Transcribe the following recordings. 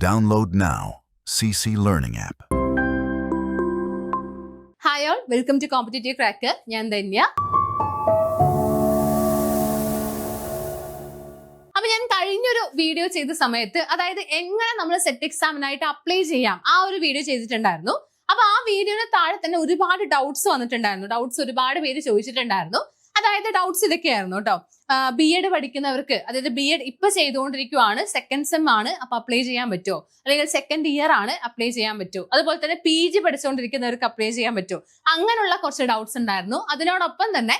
Download now. CC Learning App. Hi all, welcome to Competitive Cracker. ഞാൻ ധന്യ. അപ്പൊ ഞാൻ കഴിഞ്ഞൊരു വീഡിയോ ചെയ്ത സമയത്ത് അതായത് എങ്ങനെ നമ്മൾ സെറ്റ് എക്സാമിനായിട്ട് അപ്ലൈ ചെയ്യാം ആ ഒരു വീഡിയോ ചെയ്തിട്ടുണ്ടായിരുന്നു. അപ്പൊ ആ വീഡിയോയുടെ താഴെ തന്നെ ഒരുപാട് ഡൗട്ട്സ് വന്നിട്ടുണ്ടായിരുന്നു. ഡൗട്ട്സ് ഒരുപാട് പേര് ചോദിച്ചിട്ടുണ്ടായിരുന്നു. അതായത് ഡൗട്ട്സ് ഇതൊക്കെയായിരുന്നു കേട്ടോ. B.Ed പഠിക്കുന്നവർക്ക്, അതായത് B.Ed ഇപ്പൊ ചെയ്തുകൊണ്ടിരിക്കുവാണ്, സെക്കൻഡ് സെം ആണ്, അപ്പൊ അപ്ലൈ ചെയ്യാൻ പറ്റുമോ? അല്ലെങ്കിൽ സെക്കൻഡ് ഇയർ ആണ്, അപ്ലൈ ചെയ്യാൻ പറ്റുമോ? അതുപോലെ തന്നെ PG പഠിച്ചുകൊണ്ടിരിക്കുന്നവർക്ക് അപ്ലൈ ചെയ്യാൻ പറ്റുമോ? അങ്ങനെയുള്ള കുറച്ച് ഡൗട്ട്സ് ഉണ്ടായിരുന്നു. അതിനോടൊപ്പം തന്നെ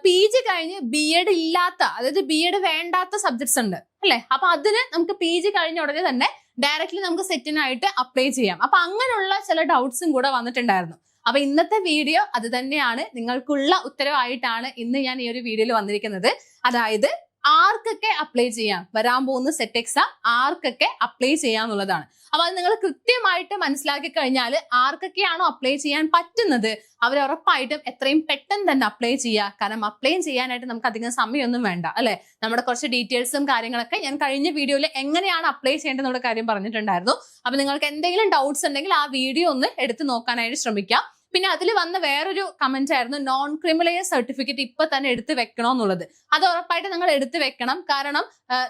PG കഴിഞ്ഞ് B.Ed ഇല്ലാത്ത, അതായത് B.Ed വേണ്ടാത്ത സബ്ജക്ട്സ് ഉണ്ട് അല്ലെ? അപ്പൊ അതിന് നമുക്ക് PG കഴിഞ്ഞ ഉടനെ തന്നെ ഡയറക്റ്റ്ലി നമുക്ക് സെറ്റിനായിട്ട് അപ്ലൈ ചെയ്യാം. അപ്പൊ അങ്ങനെയുള്ള ചില ഡൗട്ട്സും കൂടെ വന്നിട്ടുണ്ടായിരുന്നു. അപ്പൊ ഇന്നത്തെ വീഡിയോ അത് തന്നെയാണ്, നിങ്ങൾക്കുള്ള ഉത്തരവായിട്ടാണ് ഇന്ന് ഞാൻ ഈ ഒരു വീഡിയോയിൽ വന്നിരിക്കുന്നത്. അതായത് ആർക്കൊക്കെ അപ്ലൈ ചെയ്യാം, വരാൻ പോകുന്ന സെറ്റ് എക്സാം ആർക്കൊക്കെ അപ്ലൈ ചെയ്യാന്നുള്ളതാണ്. അപ്പൊ അത് നിങ്ങൾ കൃത്യമായിട്ട് മനസ്സിലാക്കി കഴിഞ്ഞാൽ ആർക്കൊക്കെയാണോ അപ്ലൈ ചെയ്യാൻ പറ്റുന്നത് അവർ ഉറപ്പായിട്ടും എത്രയും പെട്ടെന്ന് തന്നെ അപ്ലൈ ചെയ്യുക. കാരണം അപ്ലൈ ചെയ്യാനായിട്ട് നമുക്ക് അധികം സമയമൊന്നും വേണ്ട അല്ലെ? നമ്മുടെ കുറച്ച് ഡീറ്റെയിൽസും കാര്യങ്ങളൊക്കെ ഞാൻ കഴിഞ്ഞ വീഡിയോയിൽ എങ്ങനെയാണ് അപ്ലൈ ചെയ്യേണ്ടതെന്നുള്ള കാര്യം പറഞ്ഞിട്ടുണ്ടായിരുന്നു. അപ്പൊ നിങ്ങൾക്ക് എന്തെങ്കിലും ഡൗട്ട്സ് ഉണ്ടെങ്കിൽ ആ വീഡിയോ ഒന്ന് എടുത്ത് നോക്കാനായിട്ട് ശ്രമിക്കാം. പിന്നെ അതിൽ വന്ന വേറൊരു കമന്റ് ആയിരുന്നു, നോൺ ക്രിമിനൽ സർട്ടിഫിക്കറ്റ് ഇപ്പൊ തന്നെ എടുത്ത് വെക്കണോന്നുള്ളത്. അത് ഉറപ്പായിട്ട് നിങ്ങൾ എടുത്ത് വെക്കണം. കാരണം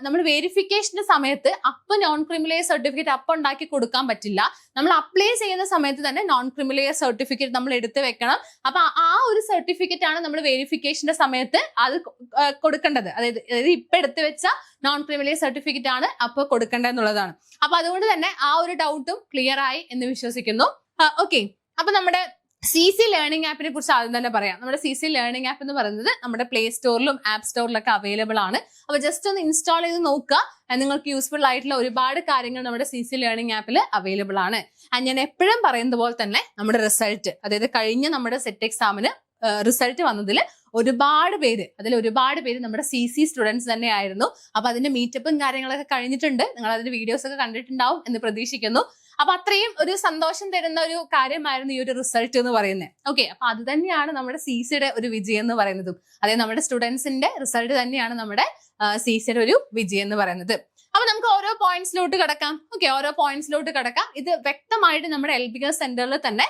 നമ്മൾ വെരിഫിക്കേഷന്റെ സമയത്ത് അപ്പൊ നോൺ ക്രിമിനൽ സർട്ടിഫിക്കറ്റ് അപ്പൊ ഉണ്ടാക്കി കൊടുക്കാൻ പറ്റില്ല. നമ്മൾ അപ്ലൈ ചെയ്യുന്ന സമയത്ത് തന്നെ നോൺ ക്രിമിനൽ സർട്ടിഫിക്കറ്റ് നമ്മൾ എടുത്ത് വെക്കണം. അപ്പൊ ആ ഒരു സർട്ടിഫിക്കറ്റ് ആണ് നമ്മൾ വെരിഫിക്കേഷന്റെ സമയത്ത് അത് കൊടുക്കേണ്ടത്. അതായത് ഇപ്പൊ എടുത്ത് വെച്ച നോൺ ക്രിമിനൽ സർട്ടിഫിക്കറ്റ് ആണ് അപ്പൊ കൊടുക്കേണ്ടതെന്നുള്ളതാണ്. അപ്പൊ അതുകൊണ്ട് തന്നെ ആ ഒരു ഡൗട്ടും ക്ലിയർ ആയി എന്ന് വിശ്വസിക്കുന്നു. ഓക്കെ, അപ്പൊ നമ്മുടെ CC ലേണിംഗ് ആപ്പിനെ കുറിച്ച് ആദ്യം തന്നെ പറയാം. നമ്മുടെ CC ലേണിംഗ് ആപ്പ് എന്ന് പറയുന്നത് നമ്മുടെ പ്ലേ സ്റ്റോറിലും ആപ്പ് സ്റ്റോറിലൊക്കെ അവൈലബിൾ ആണ്. അപ്പൊ ജസ്റ്റ് ഒന്ന് ഇൻസ്റ്റാൾ ചെയ്ത് നോക്കുക. നിങ്ങൾക്ക് യൂസ്ഫുൾ ആയിട്ടുള്ള ഒരുപാട് കാര്യങ്ങൾ നമ്മുടെ CC ലേണിംഗ് ആപ്പിൽ അവൈലബിൾ ആണ്. ഞാൻ എപ്പോഴും പറയുന്നത് പോലെ തന്നെ നമ്മുടെ റിസൾട്ട്, അതായത് കഴിഞ്ഞ നമ്മുടെ സെറ്റ് എക്സാമിന് റിസൾട്ട് വന്നതിൽ ഒരുപാട് പേര് നമ്മുടെ CC സ്റ്റുഡൻസ് തന്നെയായിരുന്നു. അപ്പൊ അതിന്റെ മീറ്റപ്പും കാര്യങ്ങളൊക്കെ കഴിഞ്ഞിട്ടുണ്ട്. നിങ്ങൾ അതിന്റെ വീഡിയോസ് ഒക്കെ കണ്ടിട്ടുണ്ടാവും എന്ന് പ്രതീക്ഷിക്കുന്നു. അപ്പൊ അത്രയും ഒരു സന്തോഷം തരുന്ന ഒരു കാര്യമായിരുന്നു ഈ ഒരു റിസൾട്ട് എന്ന് പറയുന്നത്. ഓക്കെ, അപ്പൊ അത് തന്നെയാണ് നമ്മുടെ CCയുടെ ഒരു വിജയം എന്ന് പറയുന്നതും. അതായത് നമ്മുടെ സ്റ്റുഡൻസിന്റെ റിസൾട്ട് തന്നെയാണ് നമ്മുടെ CCയുടെ ഒരു വിജയം എന്ന് പറയുന്നത്. അപ്പൊ നമുക്ക് ഓരോ പോയിന്റ്സിലോട്ട് കിടക്കാം. ഓക്കെ, ഓരോ പോയിന്റ്സിലോട്ട് കിടക്കാം. ഇത് വ്യക്തമായിട്ട് നമ്മുടെ LBS സെന്ററിൽ തന്നെ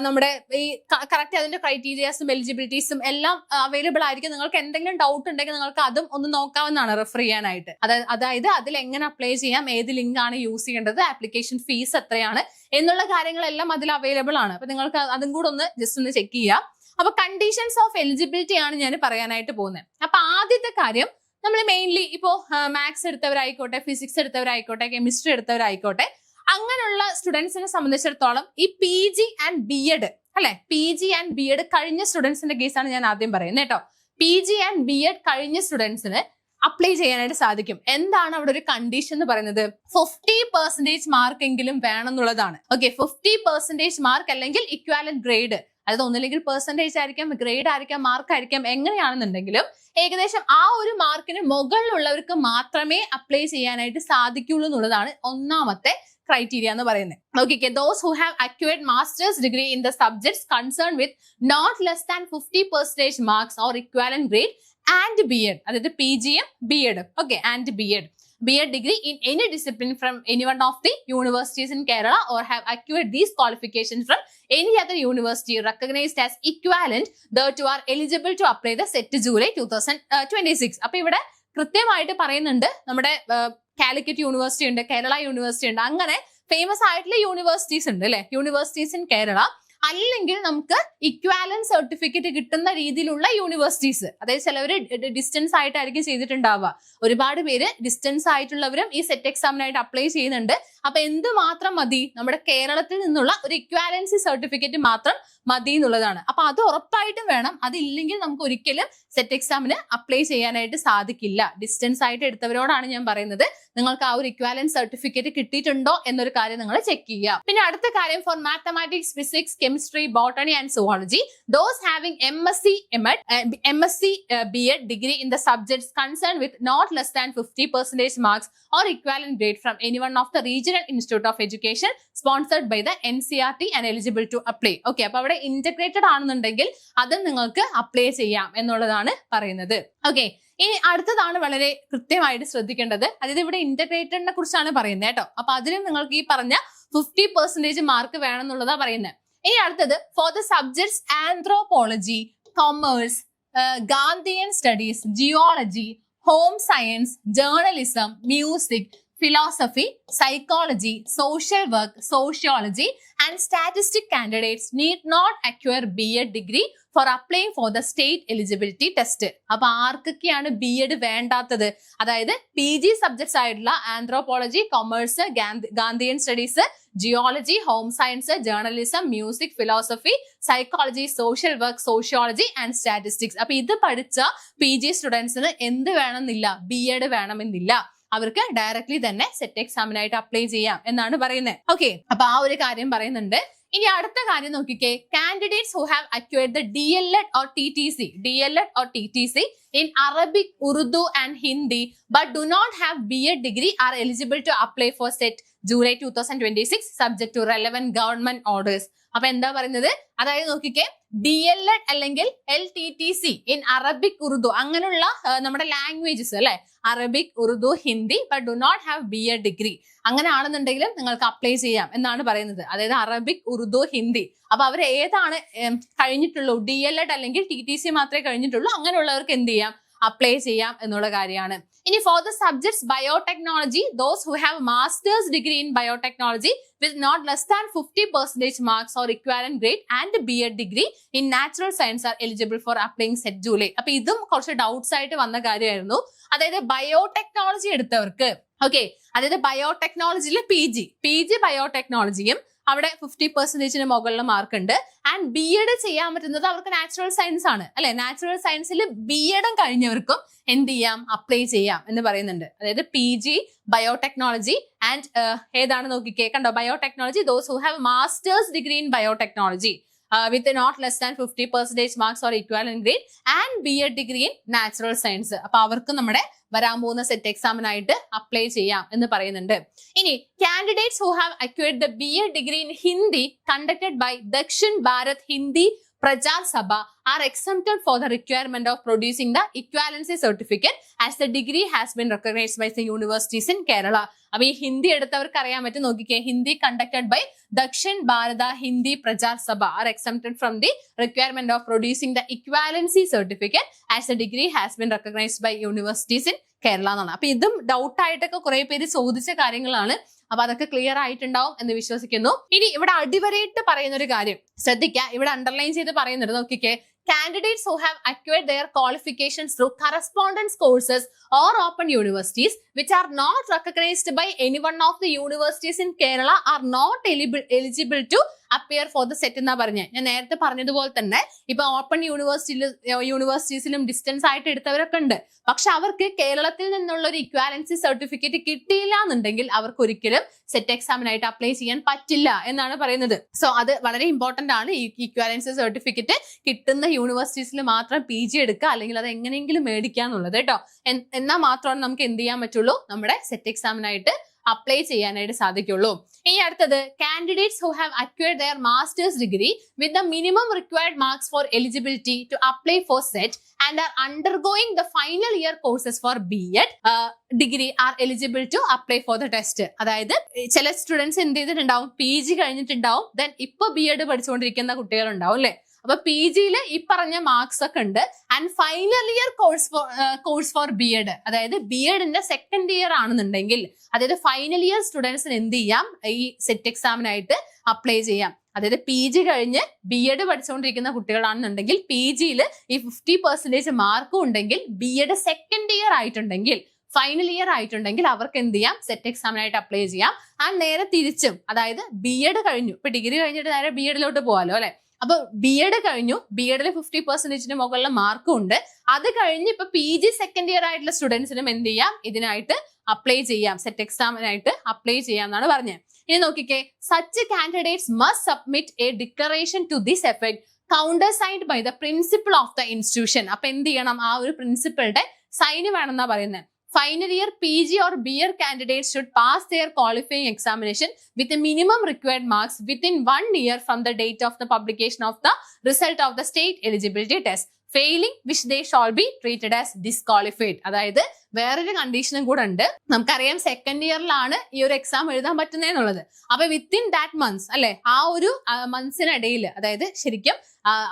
നമ്മുടെ ഈ കറക്റ്റ് അതിന്റെ ക്രൈറ്റീരിയാസും എലിജിബിലിറ്റീസും എല്ലാം അവൈലബിൾ ആയിരിക്കും. നിങ്ങൾക്ക് എന്തെങ്കിലും ഡൗട്ട് ഉണ്ടെങ്കിൽ നിങ്ങൾക്ക് അതും ഒന്ന് നോക്കാവുന്നതാണ് റെഫർ ചെയ്യാനായിട്ട്. അതായത് അതിൽ എങ്ങനെ അപ്ലൈ ചെയ്യാം, ഏത് ലിങ്ക് ആണ് യൂസ് ചെയ്യേണ്ടത്, ആപ്ലിക്കേഷൻ ഫീസ് എത്രയാണ് എന്നുള്ള കാര്യങ്ങളെല്ലാം അതിൽ അവൈലബിൾ ആണ്. അപ്പൊ നിങ്ങൾക്ക് അതും കൂടെ ഒന്ന് ജസ്റ്റ് ഒന്ന് ചെക്ക് ചെയ്യാം. അപ്പൊ കണ്ടീഷൻസ് ഓഫ് എലിജിബിലിറ്റി ആണ് ഞാൻ പറയാനായിട്ട് പോകുന്നത്. അപ്പൊ ആദ്യത്തെ കാര്യം, നമ്മൾ മെയിൻലി ഇപ്പോ മാത്സ് എടുത്തവരായിക്കോട്ടെ, ഫിസിക്സ് എടുത്തവരായിക്കോട്ടെ, കെമിസ്ട്രി എടുത്തവരായിക്കോട്ടെ, അങ്ങനെയുള്ള സ്റ്റുഡൻസിനെ സംബന്ധിച്ചിടത്തോളം ഈ PG ആൻഡ് B.Ed അല്ലെ, PG ആൻഡ് B.Ed കഴിഞ്ഞ സ്റ്റുഡൻസിന്റെ കേസാണ് ഞാൻ ആദ്യം പറയുന്നത് കേട്ടോ. PG ആൻഡ് B.Ed കഴിഞ്ഞ സ്റ്റുഡൻസിന് അപ്ലൈ ചെയ്യാനായിട്ട് സാധിക്കും. എന്താണ് അവിടെ ഒരു കണ്ടീഷൻ എന്ന് പറയുന്നത്? 50% മാർക്ക് എങ്കിലും വേണം എന്നുള്ളതാണ്. ഓക്കെ, 50% മാർക്ക് അല്ലെങ്കിൽ ഇക്വാലന്റ് ഗ്രേഡ്, അതായത് ഒന്നില്ലെങ്കിൽ പെർസെന്റേജ് ആയിരിക്കാം, ഗ്രേഡ് ആയിരിക്കാം, മാർക്ക് ആയിരിക്കാം, എങ്ങനെയാണെന്നുണ്ടെങ്കിലും ഏകദേശം ആ ഒരു മാർക്കിന് മുകളിലുള്ളവർക്ക് മാത്രമേ അപ്ലൈ ചെയ്യാനായിട്ട് സാധിക്കുള്ളൂ എന്നുള്ളതാണ് ഒന്നാമത്തെ criteria എന്ന് പറയുന്നത്. Okay, those who have acquired master's degree in the subjects concerned with not less than 50% marks or equivalent grade and B.Ed, അതായത് PG യും B.Ed, okay, and B.Ed degree in any discipline from any one of the universities in Kerala or have acquired these qualifications from any other university recognized as equivalent, thereto are eligible to apply the set July 2026. അപ്പൊ ഇവിടെ കൃത്യമായിട്ട് പറയുന്നുണ്ട്, നമ്മുടെ Calicut university ഉണ്ട്, Kerala university ഉണ്ട്, അങ്ങനെ famous ആയിട്ടുള്ള universities ഉണ്ട് അല്ലെ, യൂണിവേഴ്സിറ്റീസ് ഇൻ കേരള. അല്ലെങ്കിൽ നമുക്ക് ഇക്വാലന്റ് സർട്ടിഫിക്കറ്റ് കിട്ടുന്ന രീതിയിലുള്ള യൂണിവേഴ്സിറ്റീസ്, അതായത് ചിലവര് ഡിസ്റ്റൻസ് ആയിട്ടായിരിക്കും ചെയ്തിട്ടുണ്ടാവുക. ഒരുപാട് പേര് ഡിസ്റ്റൻസ് ആയിട്ടുള്ളവരും ഈ സെറ്റ് എക്സാമിനായിട്ട് അപ്ലൈ ചെയ്യുന്നുണ്ട്. അപ്പൊ എന്ത് മാത്രം മതി? നമ്മുടെ കേരളത്തിൽ നിന്നുള്ള ഒരു ഇക്വാലൻസി സർട്ടിഫിക്കറ്റ് മാത്രം മതി എന്നുള്ളതാണ്. അപ്പൊ അത് ഉറപ്പായിട്ടും വേണം. അതില്ലെങ്കിൽ നമുക്ക് ഒരിക്കലും സെറ്റ് എക്സാമിന് അപ്ലൈ ചെയ്യാനായിട്ട് സാധിക്കില്ല. ഡിസ്റ്റൻസ് ആയിട്ട് എടുത്തവരോടാണ് ഞാൻ പറയുന്നത്, നിങ്ങൾക്ക് ആ ഒരു ഇക്വാലന്റ് സർട്ടിഫിക്കറ്റ് കിട്ടിയിട്ടുണ്ടോ എന്നൊരു കാര്യം നിങ്ങൾ ചെക്ക് ചെയ്യുക. പിന്നെ അടുത്ത കാര്യം, four mathematics, physics, chemistry, botany and zoology, those having MSc B.Ed degree in the subjects concerned with not less than 50% marks or equivalent grade from any one of the regional institute of education sponsored by the NCERT and eligible to apply. Okay, അപ്പൊ അവിടെ integrated ആണെന്നുണ്ടെങ്കിൽ അത് നിങ്ങൾക്ക് apply ചെയ്യാം എന്നുള്ളതാണ് പറയുന്നത്. Okay, ഇനി അടുത്തതാണ് വളരെ കൃത്യമായിട്ട് ശ്രദ്ധിക്കേണ്ടത്. അതായത് ഇവിടെ ഇന്റഗ്രേറ്റഡിനെ കുറിച്ചാണ് പറയുന്നത് കേട്ടോ. അപ്പൊ അതിനും നിങ്ങൾക്ക് ഈ പറഞ്ഞ 50% മാർക്ക് വേണം എന്നുള്ളതാ പറയുന്നത്. ഇനി അടുത്തത് for the subjects anthropology, commerce, Gandhian studies, geology, home science, journalism, music, philosophy, psychology, social work, sociology and statistic candidates need not acquire B.Ed degree for applying for the state eligibility test. അപ്പൊ ആർക്കൊക്കെയാണ് B.Ed വേണ്ടാത്തത്? അതായത് PG subjects ആയിട്ടുള്ള anthropology, commerce, Gandhian studies, geology, home science, journalism, music, philosophy, psychology, social work, sociology and statistics. അപ്പൊ ഇത് പഠിച്ച PG സ്റ്റുഡൻസിന് എന്ത് വേണമെന്നില്ല? B.Ed വേണമെന്നില്ല. അവർക്ക് ഡയറക്ട്ലി തന്നെ സെറ്റ് എക്സാമിനായിട്ട് അപ്ലൈ ചെയ്യാം എന്നാണ് പറയുന്നത്. ഓക്കെ, അപ്പൊ ആ ഒരു കാര്യം പറയുന്നുണ്ട്. ഇനി അടുത്ത കാര്യം നോക്കിക്കേ, candidates who have acquired the DLED or TTC in Arabic, Urdu and Hindi but do not have B.Ed degree are eligible to apply for set July 2026 subject to relevant government orders. അപ്പൊ എന്താ പറയുന്നത്? അതായത് നോക്കിക്കേ, DLED അല്ലെങ്കിൽ LTTC in Arabic, Urdu അങ്ങനെയുള്ള നമ്മുടെ languages അല്ലെ, Arabic, Urdu, Hindi but do not have B.Ed degree, അങ്ങനെ ആണെന്നുണ്ടെങ്കിലും നിങ്ങൾക്ക് അപ്ലൈ ചെയ്യാം എന്നാണ് പറയുന്നത്. അതായത് അറബിക്, ഉറുദു, ഹിന്ദി. അപ്പൊ അവർ ഏതാണ് കഴിഞ്ഞിട്ടുള്ളൂ? DLED അല്ലെങ്കിൽ TTC മാത്രമേ കഴിഞ്ഞിട്ടുള്ളൂ. അങ്ങനെയുള്ളവർക്ക് എന്ത് ചെയ്യാം? അപ്ലൈ ചെയ്യാം എന്നുള്ള കാര്യമാണ്. ഇനി for the subjects biotechnology, those who have masters degree in biotechnology with not less than 50% marks or equivalent grade and B.Ed degree in natural science are eligible for applying set July. അപ്പൊ ഇതും കുറച്ച് doubts ആയിട്ട് വന്ന കാര്യമായിരുന്നു. അതായത് biotechnology എടുത്തവർക്ക്, okay, അതായത് ബയോടെക്നോളജിയിൽ PG ബയോടെക്നോളജിയും അവിടെ 50% മുകളിൽ മാർക്ക് ഉണ്ട്. ആൻഡ് B.Ed ചെയ്യാൻ പറ്റുന്നത് അവർക്ക് നാച്ചുറൽ സയൻസ് ആണ് അല്ലെ. നാച്ചുറൽ സയൻസിൽ B.Ed കഴിഞ്ഞവർക്കും എന്ത് ചെയ്യാം? അപ്ലൈ ചെയ്യാം എന്ന് പറയുന്നുണ്ട്. അതായത് PG ബയോടെക്നോളജി ആൻഡ് ഏതാണ് നോക്കിക്കേ, കണ്ടോ, biotechnology, those who have masters degree in biotechnology with not less than 50% marks or equivalent grade and B.Ed degree in natural science. അപ്പൊ അവർക്ക് നമ്മുടെ വരാൻ പോകുന്ന സെറ്റ് എക്സാമിനായിട്ട് അപ്ലൈ ചെയ്യാം എന്ന് പറയുന്നുണ്ട്. ഇനി candidates who have acquired the B.Ed degree in Hindi conducted by Dakshin Bharat Hindi Prachar Sabha are exempted for the requirement of producing the equivalency certificate as the degree has been recognized by the universities in Kerala. അപ്പൊ ഈ ഹിന്ദി എടുത്തവർക്ക് അറിയാൻ പറ്റും. നോക്കിക്കേ, Hindi conducted by Dakshin Bharata Hindi Prachar Sabha are exempted from the requirement of producing the equivalency certificate as the degree has been recognized by universities in Kerala എന്നാണ്. അപ്പൊ ഇതും doubt ആയിട്ടൊക്കെ കുറെ പേര് ചോദിച്ച കാര്യങ്ങളാണ്. അപ്പൊ അതൊക്കെ ക്ലിയർ ആയിട്ടുണ്ടാവും എന്ന് വിശ്വസിക്കുന്നു. ഇനി ഇവിടെ അടിവരയിട്ട് പറയുന്ന ഒരു കാര്യം ശ്രദ്ധിക്കുക, ഇവിടെ അണ്ടർലൈൻ ചെയ്ത് പറയുന്നത് നോക്കിക്കേ, candidates who have acquired their qualifications through correspondence courses or open universities which are not recognized by any one of the universities in Kerala are not eligible to appear for the set എന്നാ പറഞ്ഞത്. ഞാൻ നേരത്തെ പറഞ്ഞതുപോലെ തന്നെ ഇപ്പൊ open യൂണിവേഴ്സിറ്റീസിലും distance ആയിട്ട് എടുത്തവരൊക്കെ ഉണ്ട്. പക്ഷെ അവർക്ക് കേരളത്തിൽ നിന്നുള്ള ഒരു ഇക്വാലൻസി സർട്ടിഫിക്കറ്റ് കിട്ടിയില്ല എന്നുണ്ടെങ്കിൽ അവർക്ക് ഒരിക്കലും സെറ്റ് എക്സാമിനായിട്ട് അപ്ലൈ ചെയ്യാൻ പറ്റില്ല എന്നാണ് പറയുന്നത്. സോ അത് വളരെ ഇമ്പോർട്ടന്റ് ആണ്. ഈ ഇക്വാലൻസി സർട്ടിഫിക്കറ്റ് കിട്ടുന്ന യൂണിവേഴ്സിറ്റീസിൽ മാത്രം PG എടുക്കുക, അല്ലെങ്കിൽ അത് എങ്ങനെയെങ്കിലും മേടിക്കുക എന്നുള്ളത് കേട്ടോ. എന്നാൽ മാത്രമാണ് നമുക്ക് എന്ത് ചെയ്യാൻ പറ്റുള്ളൂ? നമ്മുടെ സെറ്റ് എക്സാമിനായിട്ട് അപ്ലൈ ചെയ്യാനായിട്ട് സാധിക്കുള്ളൂ. ഇനി അടുത്തത്, candidates who have acquired their master's degree with the minimum required marks for eligibility to apply for SET and are undergoing the final year courses for B.Ed degree are eligible to apply for the test. അതായത് ചില students എന്ത് ചെയ്തിട്ടുണ്ടാവും? PG കഴിഞ്ഞിട്ടുണ്ടാവും, then ഇപ്പൊ B.Ed പഠിച്ചുകൊണ്ടിരിക്കുന്ന കുട്ടികളുണ്ടാവും അല്ലെ. അപ്പൊ PGയിൽ ഈ പറഞ്ഞ മാർക്സ് ഒക്കെ ഉണ്ട്. And final year course for B.Ed, അതായത് B.Edന്റെ സെക്കൻഡ് ഇയർ ആണെന്നുണ്ടെങ്കിൽ, അതായത് ഫൈനൽ ഇയർ സ്റ്റുഡൻസിന് എന്ത് ചെയ്യാം? ഈ സെറ്റ് എക്സാമിനായിട്ട് അപ്ലൈ ചെയ്യാം. അതായത് PG കഴിഞ്ഞ് B.Ed പഠിച്ചുകൊണ്ടിരിക്കുന്ന കുട്ടികളാണെന്നുണ്ടെങ്കിൽ PGയിൽ ഈ 50% മാർക്കും ഉണ്ടെങ്കിൽ, B.Ed സെക്കൻഡ് ഇയർ ആയിട്ടുണ്ടെങ്കിൽ, ഫൈനൽ ഇയർ ആയിട്ടുണ്ടെങ്കിൽ അവർക്ക് എന്ത് ചെയ്യാം? സെറ്റ് എക്സാമിനായിട്ട് അപ്ലൈ ചെയ്യാം. ആൻഡ് നേരെ തിരിച്ചും, അതായത് B.Ed കഴിഞ്ഞു, ഇപ്പൊ ഡിഗ്രി കഴിഞ്ഞിട്ട് നേരെ B.Edലോട്ട് പോകാലോ അല്ലെ. അപ്പൊ B.Ed കഴിഞ്ഞു, B.Edൽ 50% മുകളിൽ മാർക്കും ഉണ്ട്. അത് കഴിഞ്ഞ് ഇപ്പൊ PG സെക്കൻഡ് ഇയർ ആയിട്ടുള്ള സ്റ്റുഡൻസിനും എന്ത് ചെയ്യാം? ഇതിനായിട്ട് അപ്ലൈ ചെയ്യാം, സെറ്റ് എക്സാമിനായിട്ട് അപ്ലൈ ചെയ്യാം എന്നാണ് പറഞ്ഞത്. ഇനി നോക്കിക്കേ, such candidates must submit a declaration to this effect countersigned by the principal of the institution. അപ്പൊ എന്ത് ചെയ്യണം? ആ ഒരു പ്രിൻസിപ്പളുടെ സൈന് വേണമെന്നാ പറയുന്നത്. Final year PG or B.Ed candidates should pass their qualifying examination with the minimum required marks within 1 year from the date of the publication of the result of the state eligibility test. Failing which they shawl be treated as disqualified. അതായത് വേറൊരു കണ്ടീഷനും കൂടെ ഉണ്ട്. നമുക്കറിയാം second ഇയറിലാണ് ഈ ഒരു exam എഴുതാൻ പറ്റുന്നതെന്നുള്ളത്. അപ്പൊ within that months അല്ലെ, ആ ഒരു മന്ത്സിനിടയിൽ, അതായത് ശരിക്കും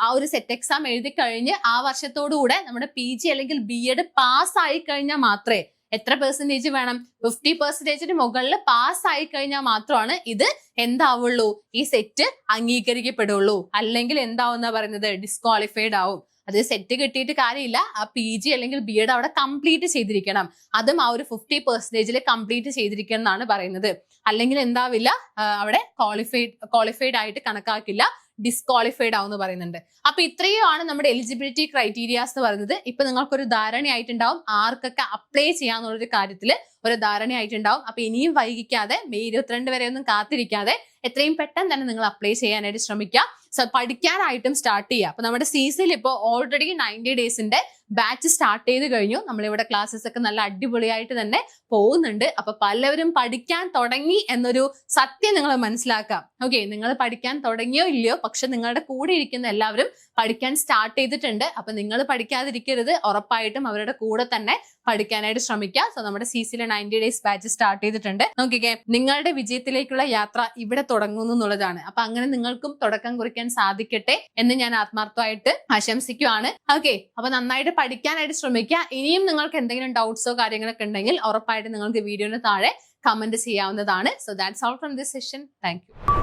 ആ ഒരു സെറ്റ് എക്സാം എഴുതി കഴിഞ്ഞ് ആ വർഷത്തോടുകൂടെ നമ്മുടെ PG അല്ലെങ്കിൽ BEd പാസ് ആയി കഴിഞ്ഞാൽ മാത്രമേ, എത്ര പെർസെന്റേജ് വേണം, 50% മുകളിൽ പാസ് ആയി കഴിഞ്ഞാൽ മാത്രമാണ് ഇത് എന്താവുള്ളൂ, ഈ സെറ്റ് അംഗീകരിക്കപ്പെടുള്ളൂ. അല്ലെങ്കിൽ എന്താവുന്ന പറയുന്നത്, ഡിസ്ക്വാളിഫൈഡ് ആവും. അത് സെറ്റ് കിട്ടിയിട്ട് കാര്യമില്ല, ആ PG അല്ലെങ്കിൽ BEd അവിടെ കംപ്ലീറ്റ് ചെയ്തിരിക്കണം. അതും ആ ഒരു 50% കംപ്ലീറ്റ് ചെയ്തിരിക്കണം എന്നാണ് പറയുന്നത്. അല്ലെങ്കിൽ എന്താവില്ല, അവിടെ ക്വാളിഫൈഡ് ആയിട്ട് കണക്കാക്കില്ല, ഡിസ്ക്വാളിഫൈഡ് ആവും എന്ന് പറയുന്നുണ്ട്. അപ്പൊ ഇത്രയുമാണ് നമ്മുടെ എലിജിബിലിറ്റി ക്രൈറ്റീരിയാസ് എന്ന് പറയുന്നത്. ഇപ്പൊ നിങ്ങൾക്കൊരു ധാരണയായിട്ടുണ്ടാവും ആർക്കൊക്കെ അപ്ലൈ ചെയ്യാന്നുള്ളൊരു കാര്യത്തിൽ ഒരു ധാരണയായിട്ടുണ്ടാവും. അപ്പൊ ഇനിയും വൈകിക്കാതെ May 22 വരെ ഒന്നും കാത്തിരിക്കാതെ എത്രയും പെട്ടെന്ന് തന്നെ നിങ്ങൾ അപ്ലൈ ചെയ്യാനായിട്ട് ശ്രമിക്കുക. സോ പഠിക്കാനായിട്ടും സ്റ്റാർട്ട് ചെയ്യുക. അപ്പൊ നമ്മുടെ CCയിൽ ഇപ്പോൾ ഓൾറെഡി 90 ഡേയ്സിന്റെ ബാച്ച് സ്റ്റാർട്ട് ചെയ്ത് കഴിഞ്ഞു. നമ്മളിവിടെ ക്ലാസ്സസ് ഒക്കെ നല്ല അടിപൊളിയായിട്ട് തന്നെ പോകുന്നുണ്ട്. അപ്പൊ പലവരും പഠിക്കാൻ തുടങ്ങി എന്നൊരു സത്യം നിങ്ങൾ മനസ്സിലാക്കാം. ഓക്കെ, നിങ്ങൾ പഠിക്കാൻ തുടങ്ങിയോ ഇല്ലയോ, പക്ഷെ നിങ്ങളുടെ കൂടെ ഇരിക്കുന്ന എല്ലാവരും പഠിക്കാൻ സ്റ്റാർട്ട് ചെയ്തിട്ടുണ്ട്. അപ്പൊ നിങ്ങൾ പഠിക്കാതിരിക്കരുത്, ഉറപ്പായിട്ടും അവരുടെ കൂടെ തന്നെ പഠിക്കാനായിട്ട് ശ്രമിക്കുക. സോ നമ്മുടെ CCയിലെ 90 ഡേയ്സ് ബാച്ച് സ്റ്റാർട്ട് ചെയ്തിട്ടുണ്ട്. നോക്കിക്കേ, നിങ്ങളുടെ വിജയത്തിലേക്കുള്ള യാത്ര ഇവിടെ തുടങ്ങുന്നു എന്നുള്ളതാണ്. അപ്പൊ അങ്ങനെ നിങ്ങൾക്കും തുടക്കം കുറിക്കാൻ സാധിക്കട്ടെ എന്ന് ഞാൻ ആത്മാർത്ഥമായിട്ട് ആശംസിക്കുകയാണ്. ഓക്കെ, അപ്പൊ നന്നായിട്ട് പഠിക്കാനായിട്ട് ശ്രമിക്കുക. ഇനിയും നിങ്ങൾക്ക് എന്തെങ്കിലും ഡൗട്ട്സോ കാര്യങ്ങളൊക്കെ ഉണ്ടെങ്കിൽ ഉറപ്പായിട്ട് നിങ്ങൾക്ക് വീഡിയോന് താഴെ കമന്റ് ചെയ്യാവുന്നതാണ്. So that's all from this session. Thank you.